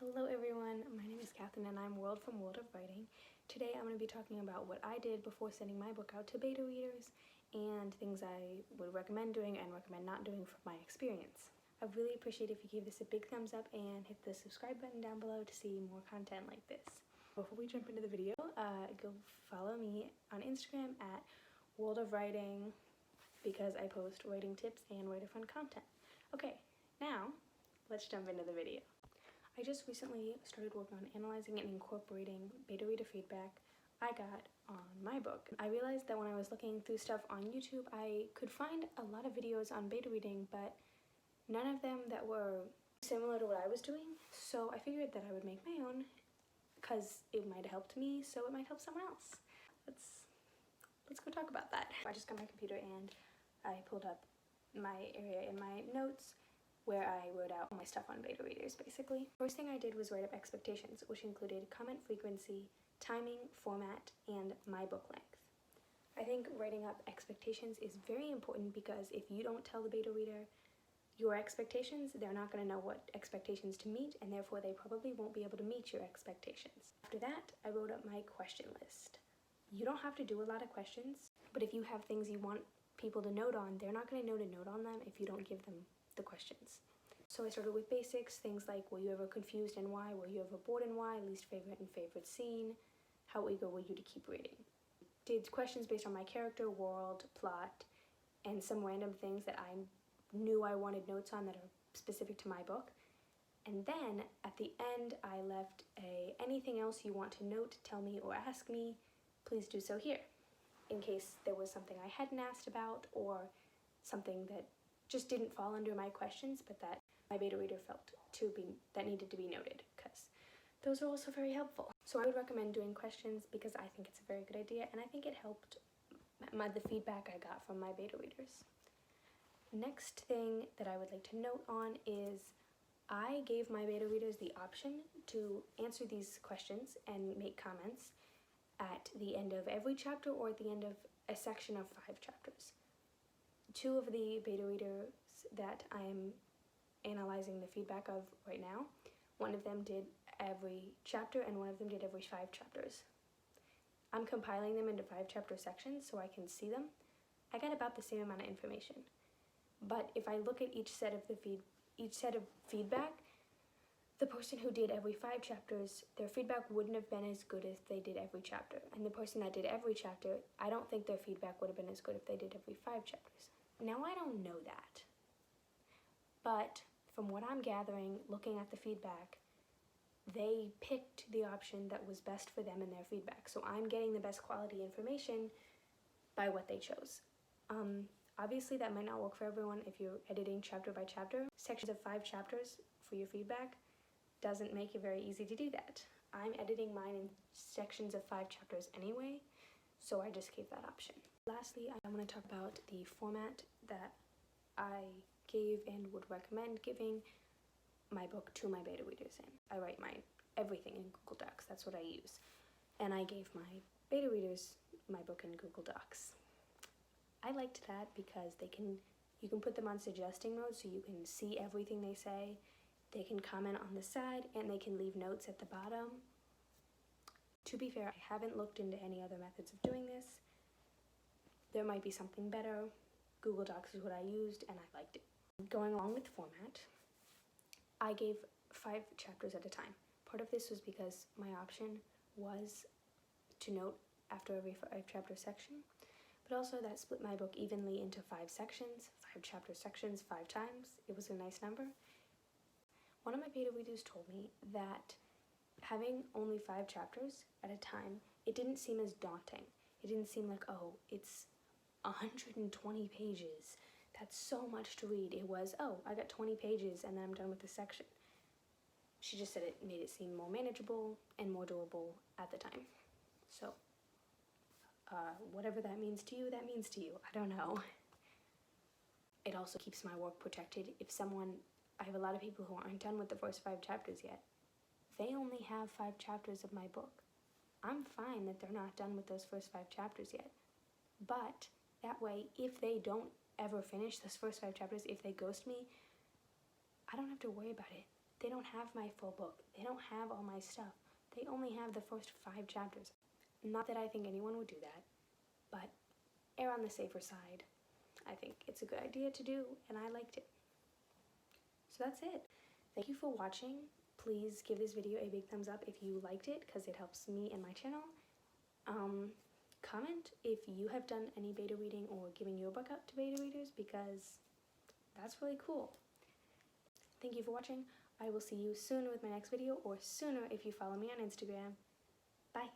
Hello everyone, my name is Catherine and I'm World from World of Writing. Today I'm going to be talking about what I did before sending my book out to beta readers and things I would recommend doing and recommend not doing from my experience. I'd really appreciate if you give this a big thumbs up and hit the subscribe button down below to see more content like this. Before we jump into the video, go follow me on Instagram at World of Writing because I post writing tips and writer fun content. Okay, now let's jump into the video. I just recently started working on analyzing and incorporating beta reader feedback I got on my book. I realized that when I was looking through stuff on YouTube, I could find a lot of videos on beta reading, but none of them that were similar to what I was doing. So I figured that I would make my own because it might have helped me, so it might help someone else. Let's go talk about that. I just got my computer and I pulled up my area in my notes where I wrote out my stuff on beta readers, basically. First thing I did was write up expectations, which included comment frequency, timing, format, and my book length. I think writing up expectations is very important because if you don't tell the beta reader your expectations, they're not going to know what expectations to meet, and therefore they probably won't be able to meet your expectations. After that, I wrote up my question list. You don't have to do a lot of questions, but if you have things you want people to note on, they're not going to know to note on them if you don't give them the questions. So I started with basics, things like were you ever confused and why, were you ever bored and why, least favorite and favorite scene, how eager were you to keep reading. Did questions based on my character, world, plot, and some random things that I knew I wanted notes on that are specific to my book. And then at the end I left a anything else you want to note, tell me, or ask me, please do so here, in case there was something I hadn't asked about or something that just didn't fall under my questions, but that my beta reader felt that needed to be noted, because those are also very helpful. So I would recommend doing questions because I think it's a very good idea, and I think it helped the feedback I got from my beta readers. Next thing that I would like to note on is I gave my beta readers the option to answer these questions and make comments at the end of every chapter or at the end of a section of 5 chapters. 2 of the beta readers that I'm analyzing the feedback of right now, one of them did every chapter and one of them did every 5 chapters. I'm compiling them into 5 chapter sections so I can see them. I got about the same amount of information, but if I look at each set of feedback, the person who did every 5 chapters, their feedback wouldn't have been as good if they did every chapter, and the person that did every chapter, I don't think their feedback would have been as good if they did every 5 chapters. Now I don't know that, but from what I'm gathering, looking at the feedback, they picked the option that was best for them and their feedback. So I'm getting the best quality information by what they chose. Obviously that might not work for everyone if you're editing chapter by chapter. Sections of 5 chapters for your feedback doesn't make it very easy to do that. I'm editing mine in sections of 5 chapters anyway, so I just gave that option. Lastly, I want to talk about the format that I gave and would recommend giving my book to my beta readers in. I write everything in Google Docs, that's what I use. And I gave my beta readers my book in Google Docs. I liked that because you can put them on suggesting mode so you can see everything they say. They can comment on the side and they can leave notes at the bottom. To be fair, I haven't looked into any other methods of doing this. There might be something better. Google Docs is what I used and I liked it. Going along with format, I gave 5 chapters at a time. Part of this was because my option was to note after every 5 chapter section, but also that split my book evenly into 5 sections, 5 chapter sections 5 times. It was a nice number. One of my beta readers told me that having only 5 chapters at a time, it didn't seem as daunting. It didn't seem like, oh, it's 120 pages. That's so much to read. It was, oh, I got 20 pages and then I'm done with the section. She just said it made it seem more manageable and more doable at the time. So, whatever that means to you, that means to you. I don't know. It also keeps my work protected. I have a lot of people who aren't done with the first 5 chapters yet. They only have 5 chapters of my book. I'm fine that they're not done with those first 5 chapters yet. But that way, if they don't ever finish those first 5 chapters, if they ghost me, I don't have to worry about it. they don't have my full book. They don't have all my stuff. They only have the first 5 chapters. Not that I think anyone would do that, but err on the safer side. I think it's a good idea to do, and I liked it. So that's it. Thank you for watching. Please give this video a big thumbs up if you liked it, because it helps me and my channel. Comment if you have done any beta reading or giving your book out to beta readers, because that's really cool. Thank you for watching. I will see you soon with my next video, or sooner if you follow me on Instagram. Bye!